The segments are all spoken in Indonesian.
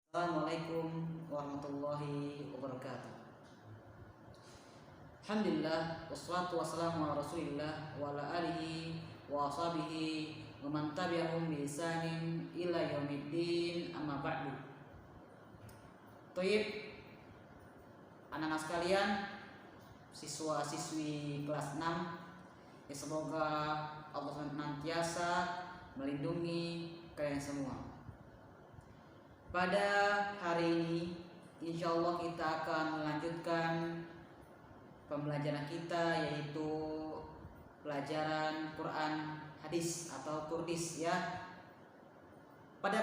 Assalamualaikum warahmatullahi wabarakatuh. Alhamdulillah wassalatu wassalamu ala Rasulillah wa ala alihi wa ashabihi wa man tabi'ahum bi ihsanin ila yaumiddin, amma ba'du. Thayyib, anak-anak sekalian, siswa-siswi kelas 6, ya semoga Allah senantiasa melindungi kalian semua. Pada hari ini insya Allah kita akan melanjutkan pembelajaran kita, yaitu pelajaran Quran hadis atau Qurdis ya. Pada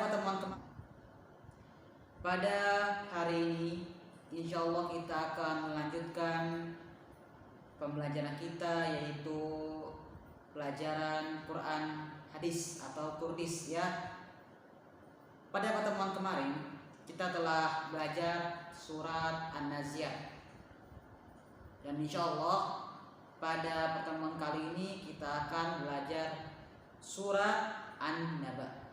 hari ini insya Allah kita akan melanjutkan pembelajaran kita, yaitu pelajaran Quran hadis atau Qurdis ya. Pada pertemuan kemarin kita telah belajar surat An-Nazi'at, dan insya Allah pada pertemuan kali ini kita akan belajar surat An-Naba.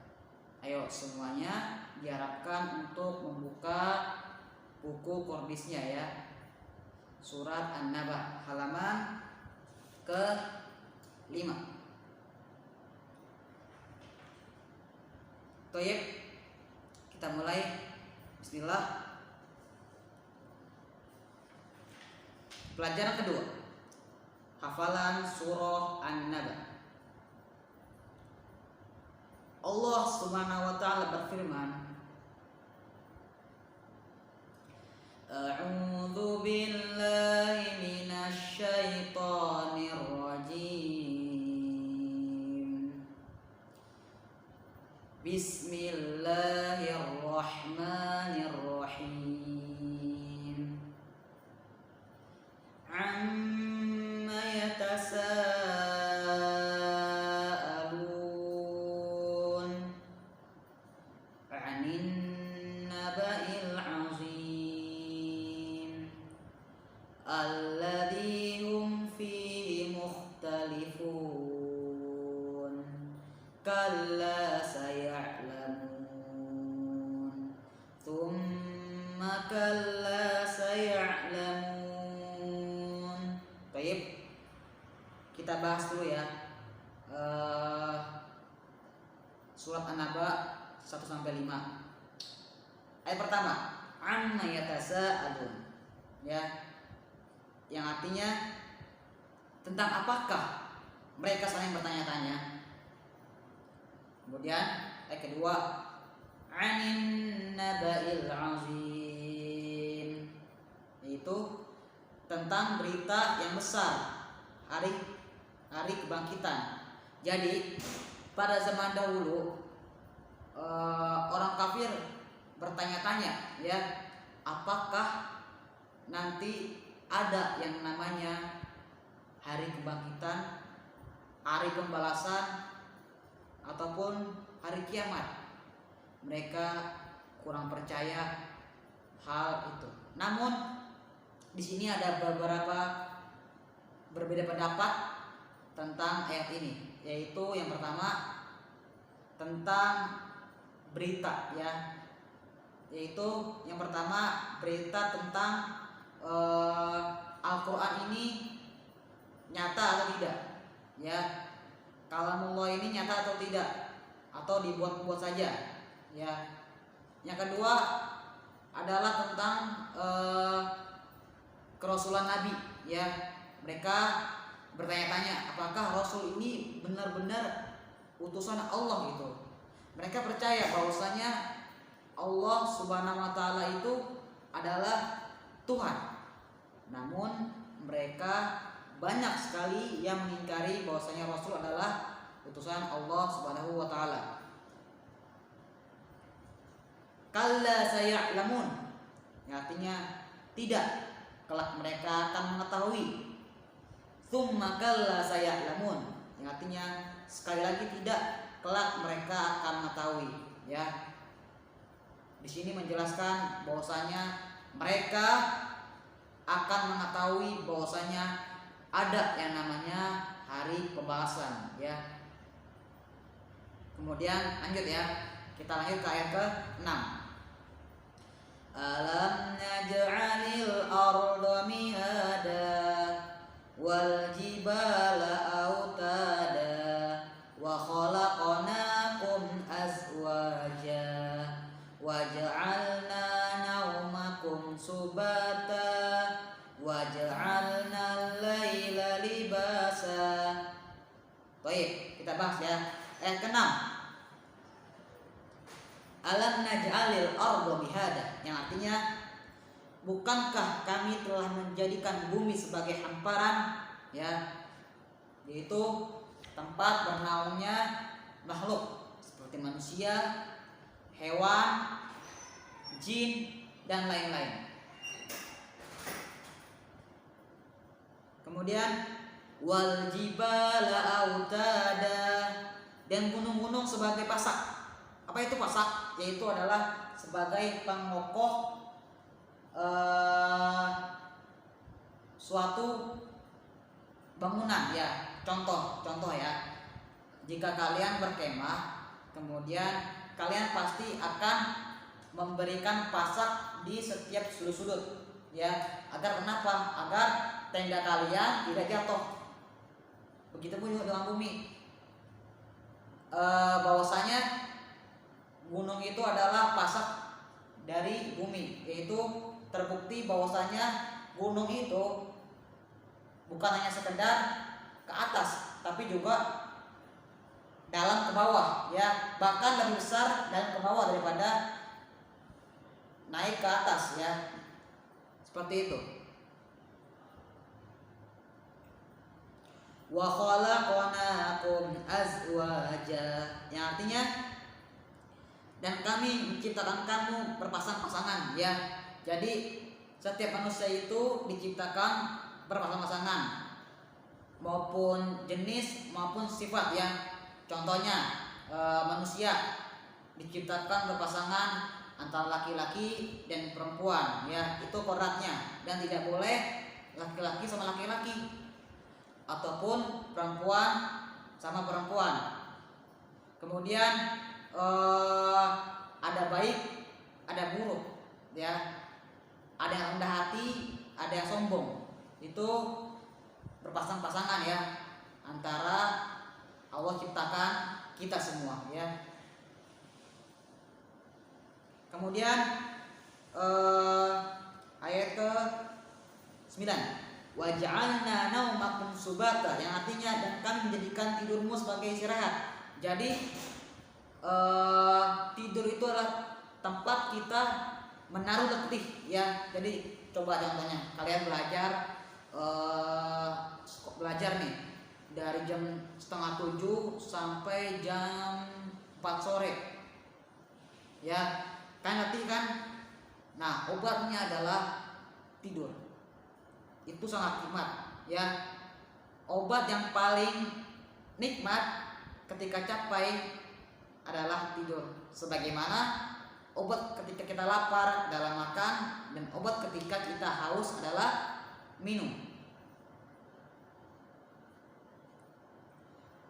Ayo semuanya diharapkan untuk membuka buku Qurdisnya ya. Surat An-Naba halaman ke-5. Toyib, kita mulai. Bismillah. Pelajaran kedua, hafalan surah An-Naba. Allah Subhanahu wa taala berfirman, A'udzu billahi minasy syaithanir rajim. Bismillahirrahmanirrahim. Amma yatasaalun 'anin naba'il 'azim alladzi hum fihi mukhtalifun kalla saya'lamun thumma kalla saya'lamun. Baik, kita bahas dulu ya surat An-Naba 1-5. Ayat pertama, amma yatasaalun ya, yang artinya tentang apakah mereka saling bertanya-tanya. Kemudian ayat kedua, anin naba'il azim, yaitu tentang berita yang besar, hari kebangkitan. Jadi pada zaman dahulu orang kafir bertanya-tanya ya, apakah nanti ada yang namanya hari kebangkitan, hari pembalasan, ataupun hari kiamat. Mereka kurang percaya hal itu. Namun di sini ada beberapa berbeda pendapat tentang ayat ini, yaitu yang pertama tentang berita ya, yaitu yang pertama berita tentang Al-Quran ini nyata atau tidak ya, kalamullah ini nyata atau tidak, atau dibuat-buat saja ya. Yang kedua adalah tentang kerasulan Nabi ya. Mereka bertanya-tanya apakah Rasul ini benar-benar utusan Allah gitu. Mereka percaya bahwasanya Allah Subhanahu wa taala itu adalah Tuhan. Namun mereka banyak sekali yang mengingkari bahwasanya Rasul adalah utusan Allah Subhanahu wa taala. Kalla saya'lamun, yang artinya tidak, kelak mereka akan mengetahui. Tsumma kalla saya'lamun, yang artinya sekali lagi tidak, kelak mereka akan mengetahui ya. Di sini menjelaskan bahwasanya mereka akan mengetahui bahwasanya ada yang namanya hari pembalasan ya. Kemudian lanjut ya, kita lanjut ke ayat ke-6. Waj'alna naumakum subata waj'alna al-laila libasa. Baik, kita bahas ya. Ayat ke-6. Alam naj'alil arda mihada, yang artinya bukankah kami telah menjadikan bumi sebagai hamparan, ya, yaitu tempat bernaungnya makhluk seperti manusia, hewan, jin, dan lain-lain. Kemudian wal jibala autada, dan gunung-gunung sebagai pasak. Apa itu pasak? Yaitu adalah sebagai pengokoh suatu bangunan, ya. Contoh ya. Jika kalian berkemah, kemudian kalian pasti akan memberikan pasak di setiap sudut-sudut, ya. Agar kenapa? Agar tenda kalian tidak jatuh. Begitupun juga dengan bumi. Bahwasanya gunung itu adalah pasak dari bumi, yaitu terbukti bahwasanya gunung itu bukan hanya sekedar ke atas, tapi juga dalam ke bawah, ya, bahkan lebih besar dalam ke bawah daripada naik ke atas, ya, seperti itu. Wa khalaqnakum azwaja, yang artinya dan kami menciptakan kamu berpasang-pasangan, ya. Jadi setiap manusia itu diciptakan berpasang-pasangan, maupun jenis maupun sifat, ya. Contohnya manusia diciptakan berpasangan antara laki-laki dan perempuan, ya, itu kodratnya, dan tidak boleh laki-laki sama laki-laki ataupun perempuan sama perempuan. Kemudian ada baik, ada buruk, ya. Ada yang rendah hati, ada yang sombong. Itu berpasang-pasangan, ya, antara Allah ciptakan kita semua, ya. Kemudian ayat ke-9. Waj'alna naumakum subata, yang artinya dan kami menjadikan tidurmu sebagai istirahat. Jadi tidur itu adalah tempat kita menaruh letih, ya. Jadi coba contohnya kalian belajar nih dari jam 6:30 sampai jam 4 sore, ya, kan letih kan. Nah, obatnya adalah tidur. Itu sangat nikmat, ya. Obat yang paling nikmat ketika capek adalah tidur. Sebagaimana obat ketika kita lapar adalah makan, dan obat ketika kita haus adalah minum.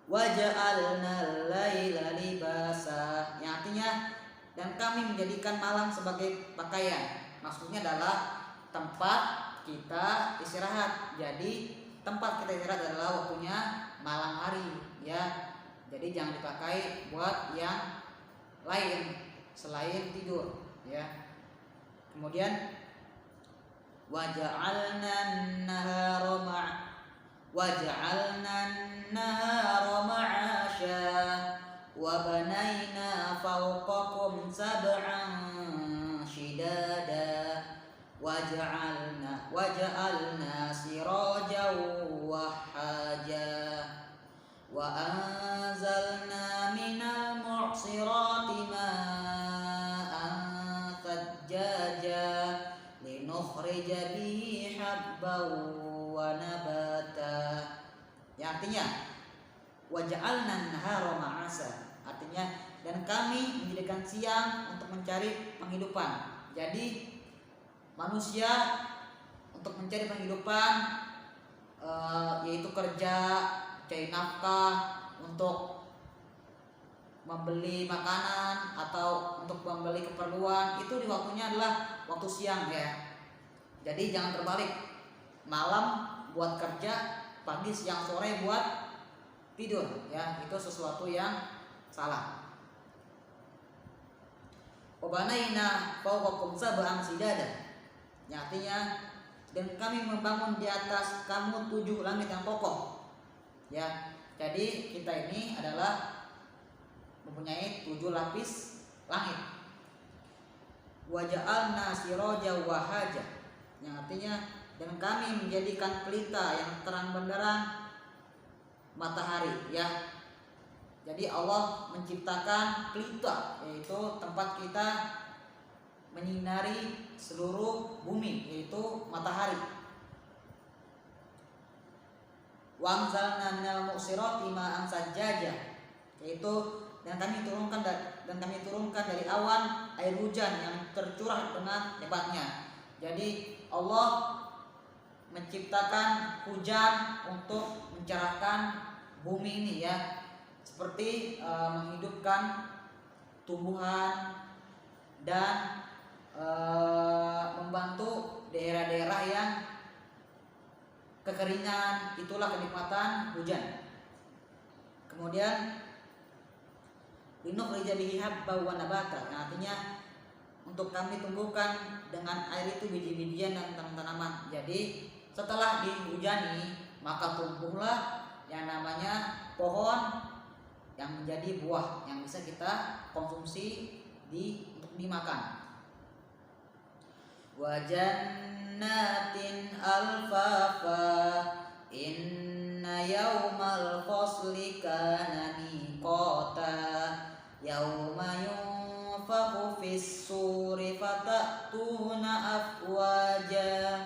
Waja'alnal laila libasa, yang artinya dan kami menjadikan malam sebagai pakaian. Maksudnya adalah tempat kita istirahat. Jadi tempat kita istirahat adalah waktunya malam hari, ya. Jadi jangan dipakai buat yang lain selain tidur, ya. Kemudian waja'alna an-nahara ma'asya wa banayna fawqakum sab'an shidada waja'alna sirajan wahhaja wa anzalna minal mu'sirati ma'an thajjaja linukhrija bihi habban wa nabata. Yang artinya waja'alna an-nahara ma'asa, artinya dan kami menjadikan siang untuk mencari penghidupan. Jadi manusia untuk mencari penghidupan yaitu kerja, cari nafkah, untuk membeli makanan atau untuk membeli keperluan, itu di waktunya adalah waktu siang, ya. Jadi jangan terbalik, malam buat kerja, pagi siang sore buat tidur, ya. Itu sesuatu yang salah. Wabanaina fawqakum sab'an sidada. Yang artinya dan kami membangun di atas kamu 7 langit yang kokoh. Ya. Jadi kita ini adalah mempunyai 7 lapis langit. Wa ja'alna siraja wa haja. Yang artinya dan kami menjadikan pelita yang terang benderang matahari, ya. Jadi Allah menciptakan pelita, yaitu tempat kita menyinari seluruh bumi, yaitu matahari. Wa anzalna minal mu'sirati ma'an sajjaja, yaitu dan kami turunkan dari awan air hujan yang tercurah dengan hebatnya. Jadi Allah menciptakan hujan untuk mencerahkan bumi ini, ya, seperti menghidupkan tumbuhan dan membantu daerah-daerah yang kekeringan. Itulah kenikmatan hujan. Kemudian linukhrija bihi habban wa nabata, yang artinya untuk kami tumbuhkan dengan air itu biji-bijian dan tanaman. Jadi setelah dihujani maka tumbuhlah yang namanya pohon yang menjadi buah yang bisa kita konsumsi untuk dimakan. Wa jannatin alfafa inna yaumal fasli kana miqata yauma yunfakhu fis suri fatatuna afwaja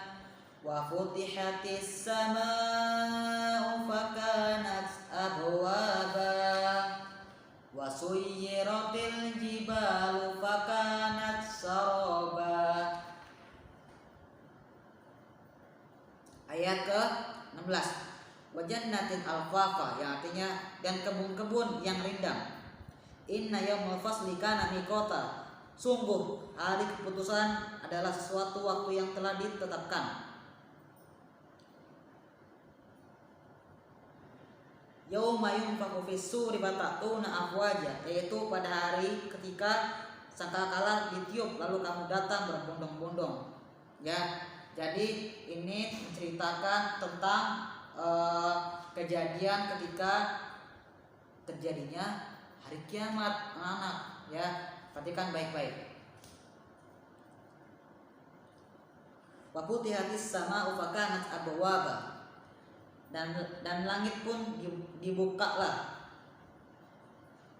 wa futihatis samaa'u fakanat abwaba wa suyyiratil jibalu fakanat saraba. Ayat ke-16. Wa jannatin alfafa, yang artinya dan kebun-kebun yang rindang. Inna yaumul fasli kana miqata, sungguh hari keputusan adalah sesuatu waktu yang telah ditetapkan. Yauma yunfakhu fis suri fatatuna afwaja, yaitu pada hari ketika sangkakala ditiup lalu kamu datang berbondong-bondong. Ya, jadi ini menceritakan tentang kejadian ketika terjadinya hari kiamat, anak-anak, ya. Perhatikan baik-baik. Wa futihatis samaa'u fakanat abwaba, dan langit pun dibukalah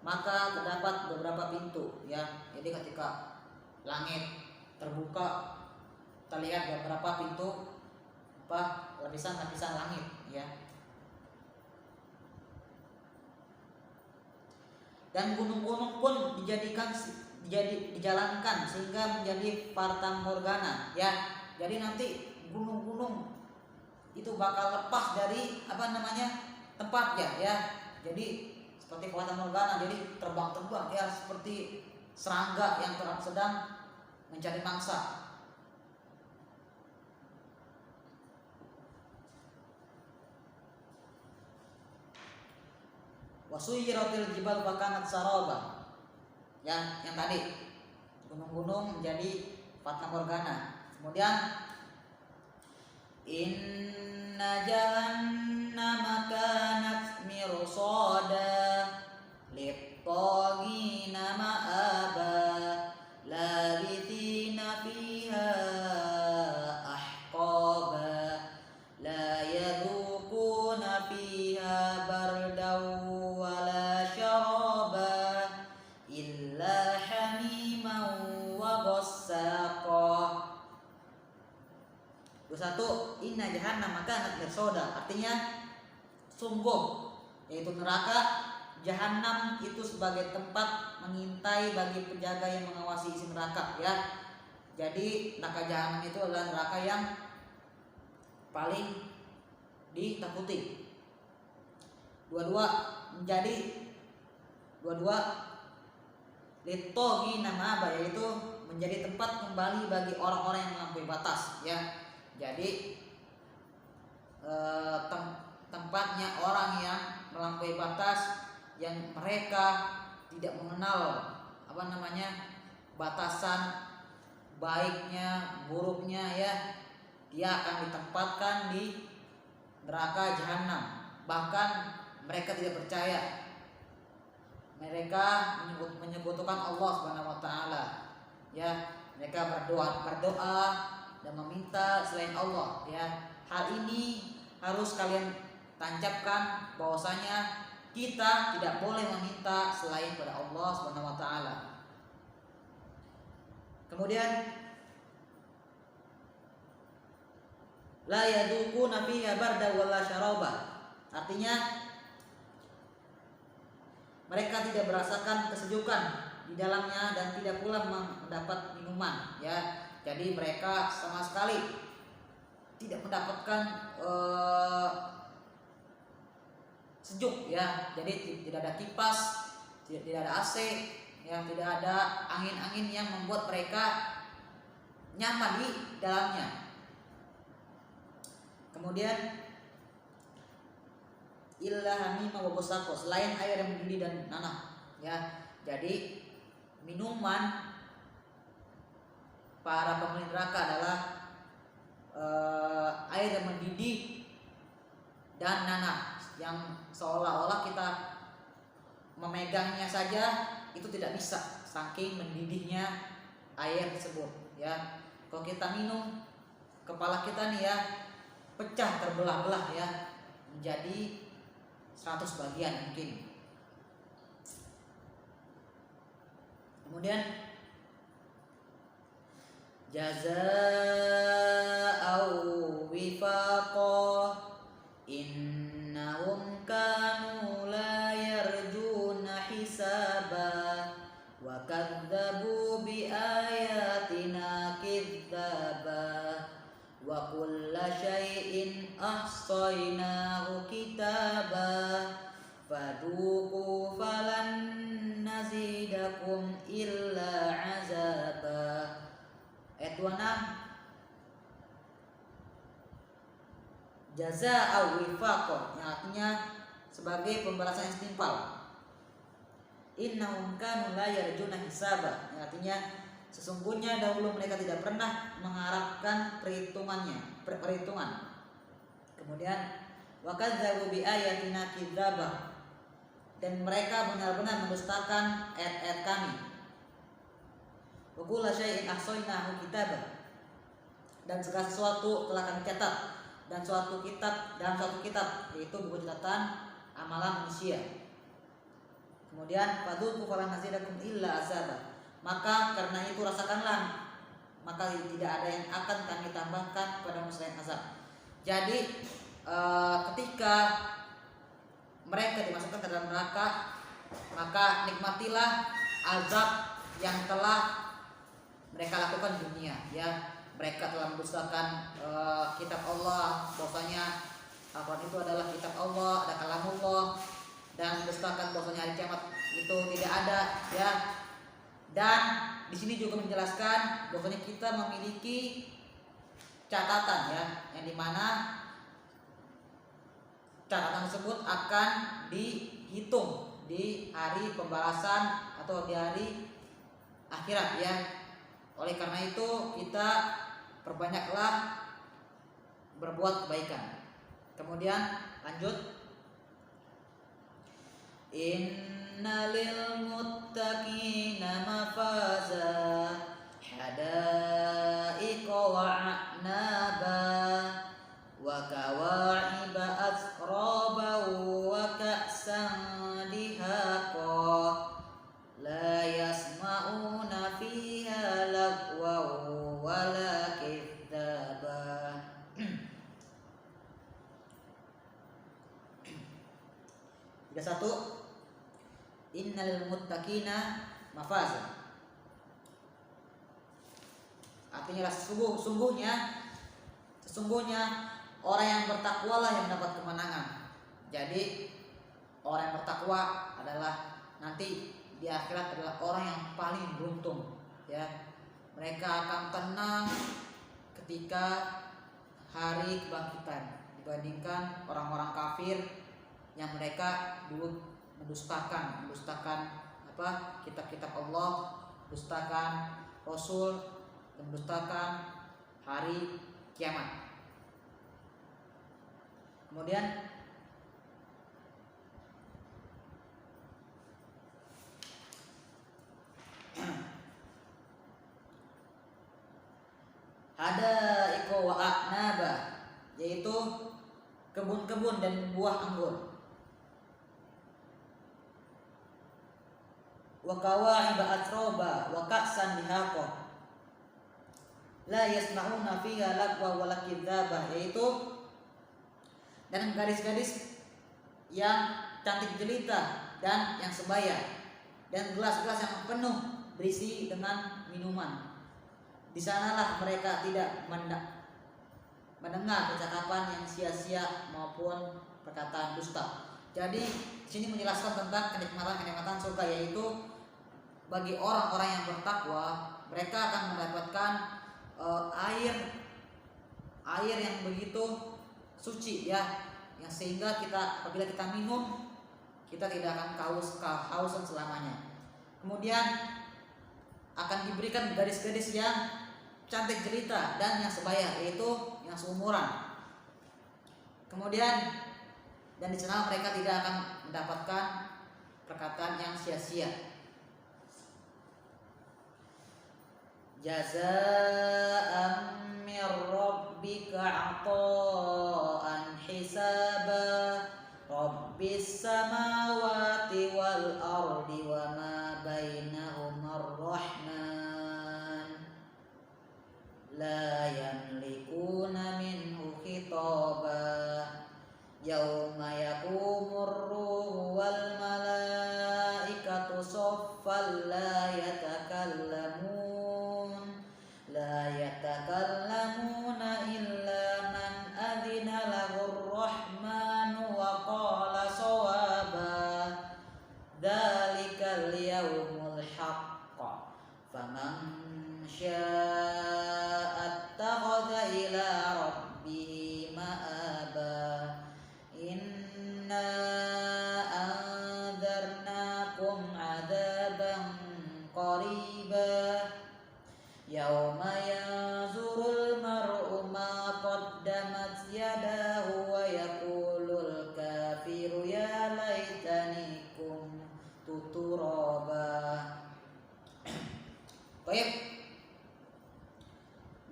maka terdapat beberapa pintu, ya. Jadi ketika langit terbuka terlihat beberapa pintu lapisan-lapisan langit, ya. Dan gunung-gunung pun dijalankan sehingga menjadi fata morgana, ya. Jadi nanti gunung-gunung itu bakal lepas dari tempatnya, ya. Jadi seperti fata morgana, jadi terbang-terbang, ya, seperti serangga yang sedang mencari mangsa. Wasuyiratil jibal fakanat saraba, yang tadi gunung-gunung menjadi fata morgana. Kemudian inna jahannama kanat mirsada lit-taghina ma'aba labithina fiha ahqaba la yadhuquna fiha bardaw wala syaraba illa hamiman wa ghassaqa. 21. Inna jahannam kanat mirsada, artinya sungguh, yaitu neraka jahanam itu sebagai tempat mengintai bagi penjaga yang mengawasi isi neraka, ya. Jadi neraka jahanam itu adalah neraka yang paling ditakuti. 22 litoghina ma'aba, yaitu menjadi tempat kembali bagi orang-orang yang melampaui batas, ya. Jadi tempatnya orang yang melampaui batas, yang mereka tidak mengenal batasan baiknya, buruknya ya. Dia akan ditempatkan di neraka jahanam. Bahkan mereka tidak percaya. Mereka menyebutkan Allah Subhanahu wa taala. Ya, mereka berdoa dan meminta selain Allah ya. Hal ini harus kalian tancapkan bahwasanya kita tidak boleh meminta selain pada Allah Subhanahu wa taala. Kemudian la yaduquna fiha barda wala syaraba. Artinya mereka tidak merasakan kesejukan di dalamnya dan tidak pula mendapat minuman ya. Jadi mereka sama sekali tidak mendapatkan sejuk ya. Jadi tidak ada kipas, tidak ada AC ya, tidak ada angin-angin yang membuat mereka nyaman di dalamnya. Kemudian illa hamima wa ghassaqa, selain air yang mendidih dan nanah ya. Jadi minuman para penghuni neraka adalah air yang mendidih dan nanah, yang seolah-olah kita memegangnya saja itu tidak bisa saking mendidihnya air tersebut ya. Kalau kita minum, kepala kita nih ya pecah, terbelah-belah ya menjadi 100 bagian mungkin. Kemudian jazaa'u wifaqa innahum kanu la yarjuna hisaba wa kadzabu bi ayatina kidzaba wa kulla syai'in ahsaynahu kitaba faduqu falan nazidakum illa azaba. Ayat 26, jazaa wifaqa, yang artinya sebagai pembalasan yang setimpal. Innahum kanu la yarjuna hisaba, yang artinya sesungguhnya dahulu mereka tidak pernah mengharapkan perhitungan. Kemudian wa kadzabu bi ayatina kidzaba, dan mereka benar-benar mendustakan ayat-ayat kami. Wa kullu syai'in ahsaynahu kitaba, dan segala sesuatu telah kami catat dan suatu kitab yaitu buku catatan amalan manusia. Kemudian fadzuqu falan nazidakum illa azaba, maka karena itu rasakanlah, maka tidak ada yang akan kami tambahkan pada selain azab. Jadi ketika mereka dimasukkan ke dalam neraka, maka nikmatilah azab yang telah mereka lakukan di dunia ya. Mereka telah mendustakan kitab Allah, bahwasanya Al-Quran itu adalah kitab Allah, ada kalamullah, dan mendustakan bahwasanya hari kiamat itu tidak ada ya. Dan di sini juga menjelaskan bahwasanya kita memiliki catatan ya, yang dimana catatan tersebut akan dihitung di hari pembalasan atau di hari akhirat ya. Oleh karena itu kita perbanyaklah berbuat kebaikan. Kemudian lanjut, inna lil muttaqina mafaza hadaiqa wa a'naba wa kawa'iba asraba wa ka'san dihaqa la yasma'una fiha lagwa wala kidzaba. Tiga satu, innal muttaqina mafaza, artinya sesungguhnya orang yang bertakwalah yang mendapat kemenangan. Jadi orang yang bertakwa adalah nanti di akhirat adalah orang yang paling beruntung ya. Mereka akan tenang ketika hari kebangkitan dibandingkan orang-orang kafir yang mereka dulu mendustakan kitab-kitab Allah mendustakan Rasul dan mendustakan hari kiamat. Kemudian ada iko wa a'naba, yaitu kebun-kebun dan buah anggur. Wa kawa'iba atroba wa ka'san dihaqa la yasma'una fiha lagwa wala kidzaba, yaitu dan gadis-gadis yang cantik jelita dan yang sebaya, dan gelas-gelas yang penuh berisi dengan minuman. Di sanalah mereka tidak mendengar percakapan yang sia-sia maupun perkataan dusta. Jadi di sini menjelaskan tentang kenikmatan surga, yaitu bagi orang-orang yang bertakwa, mereka akan mendapatkan air yang begitu suci ya, yang sehingga apabila kita minum kita tidak akan kehausan selamanya. Kemudian akan diberikan gadis-gadis yang cantik jelita dan yang sebaya, yaitu yang seumuran. Kemudian dan di sana mereka tidak akan mendapatkan perkataan yang sia-sia. Jazaa'an min rabbika 'ata'an hisaba rabbis samawati wal ardi wa ma bainahumar rahman la yamlikuna minhu khitaba yauma yaqumur ruhu wal malaikatu saffan la yatakallamuna illa man adina lahur rahmanu wa qala sawaba dzalikal yaumul haqq faman syaa'a ittakhadha ila rabbihi ma'aba inna anzarnakum 'adzaban qariba yauma yanzurul mar'u ma qaddamat yadahu wa yaqulul kafiru ya laitani kuntu turaba. Baik.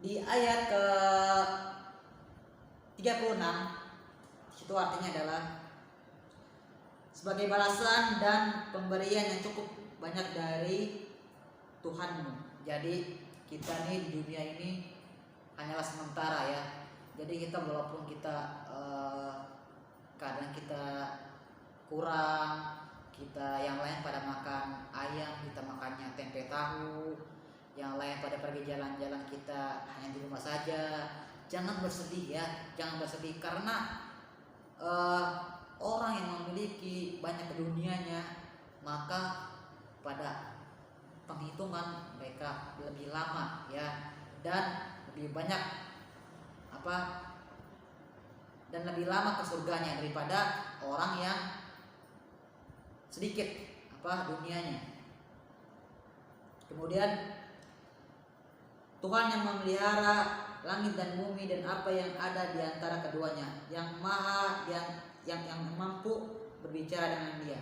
Di ayat ke 36 itu artinya adalah sebagai balasan dan pemberian yang cukup banyak dari Tuhanmu. Jadi kita nih di dunia ini hanyalah sementara ya. Jadi kita walaupun kita kadang kita kurang, kita yang lain pada makan ayam, kita makannya tempe tahu, yang lain pada pergi jalan-jalan, kita hanya di rumah saja. Jangan bersedih ya, jangan bersedih karena orang yang memiliki banyak dunianya maka pada penghitungan mereka lebih lama ya, dan lebih banyak dan lebih lama ke surganya daripada orang yang sedikit dunianya. Kemudian Tuhan yang memelihara langit dan bumi dan apa yang ada di antara keduanya, yang mampu berbicara dengan Dia.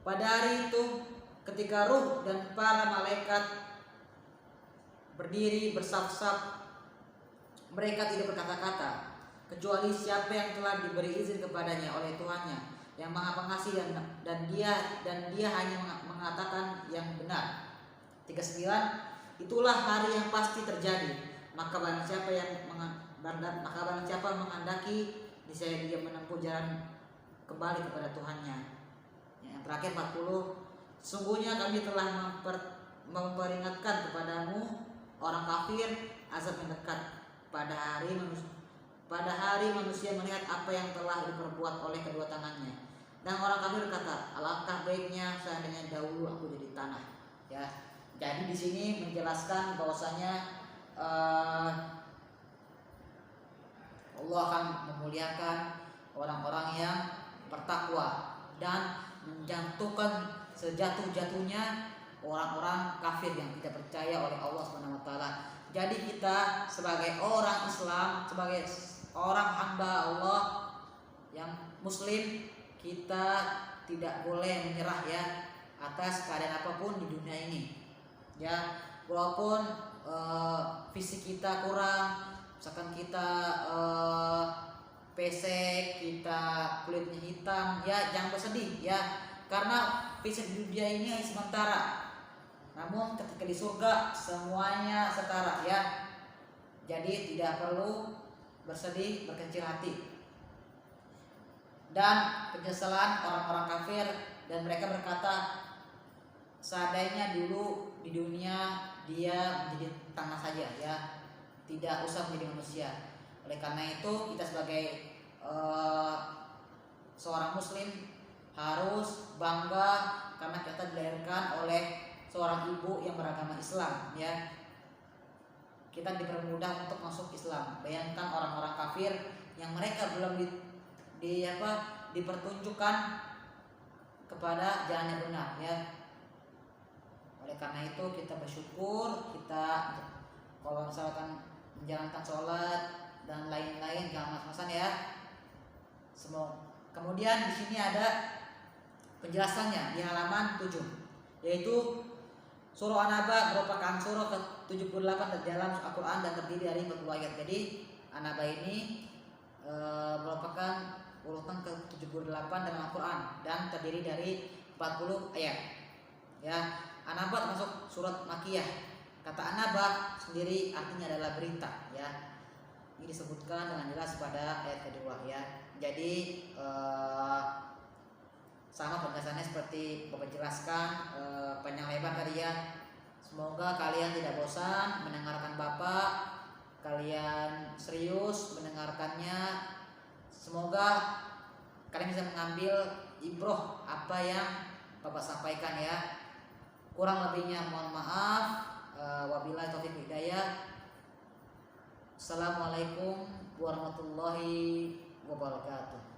Pada hari itu ketika ruh dan para malaikat berdiri bersaf-saf, mereka tidak berkata-kata kecuali siapa yang telah diberi izin kepadanya oleh Tuhannya yang Maha Pengasih, dan dia hanya mengatakan yang benar. 39. Itulah hari yang pasti terjadi, maka barang siapa menghendaki niscaya dia menempuh jalan kembali kepada Tuhannya. Yang terakhir 40. Sungguhnya kami telah memperingatkan kepadamu orang kafir azab yang dekat pada hari manusia melihat apa yang telah diperbuat oleh kedua tangannya. Dan orang kafir berkata, alangkah baiknya seandainya dahulu aku jadi tanah. Ya, jadi di sini menjelaskan bahwasanya Allah akan memuliakan orang-orang yang bertakwa dan menjatuhkan sejatuh-jatuhnya orang-orang kafir yang tidak percaya oleh Allah Subhanahu wa taala. Jadi kita sebagai orang Islam, sebagai orang hamba Allah yang muslim, kita tidak boleh menyerah ya atas keadaan apapun di dunia ini. Ya, walaupun fisik kita kurang, misalkan kita pesek, kita kulitnya hitam, ya jangan bersedih ya, karena fisik di dunia ini hanya sementara. Namun ketika di surga semuanya setara ya. Jadi tidak perlu bersedih, berkecil hati. Dan penyesalan orang-orang kafir, dan mereka berkata, seandainya dulu di dunia dia menjadi tanah saja ya, tidak usah menjadi manusia. Oleh karena itu kita sebagai seorang muslim harus bangga karena kita dilahirkan oleh seorang ibu yang beragama Islam ya. Kita dipermudah untuk masuk Islam. Bayangkan orang-orang kafir yang mereka belum dipertunjukkan kepada jalan yang benar ya. Oleh karena itu kita bersyukur, kita kalau misalkan menjalankan sholat dan lain-lain jangan mas-masan ya. Kemudian di sini ada penjelasannya di halaman 7, yaitu surah An-Naba merupakan surah ke-78 dalam Al-Quran dan terdiri dari 40 ayat. Jadi An-Naba ini merupakan urutan ke-78 dalam Al-Quran dan terdiri dari 40 ayat. Ya, An-Naba termasuk surat Makiyah. Kata An-Naba sendiri artinya adalah berita ya. Ini disebutkan dengan jelas pada ayat kedua ya. Jadi sama penjelasannya seperti Bapak jelaskan panjang lebar tadi ya. Semoga kalian tidak bosan mendengarkan Bapak, kalian serius mendengarkannya. Semoga kalian bisa mengambil ibroh apa yang Bapak sampaikan ya. Kurang lebihnya mohon maaf. Wabillahi taufiq hidayah. Assalamualaikum warahmatullahi wabarakatuh.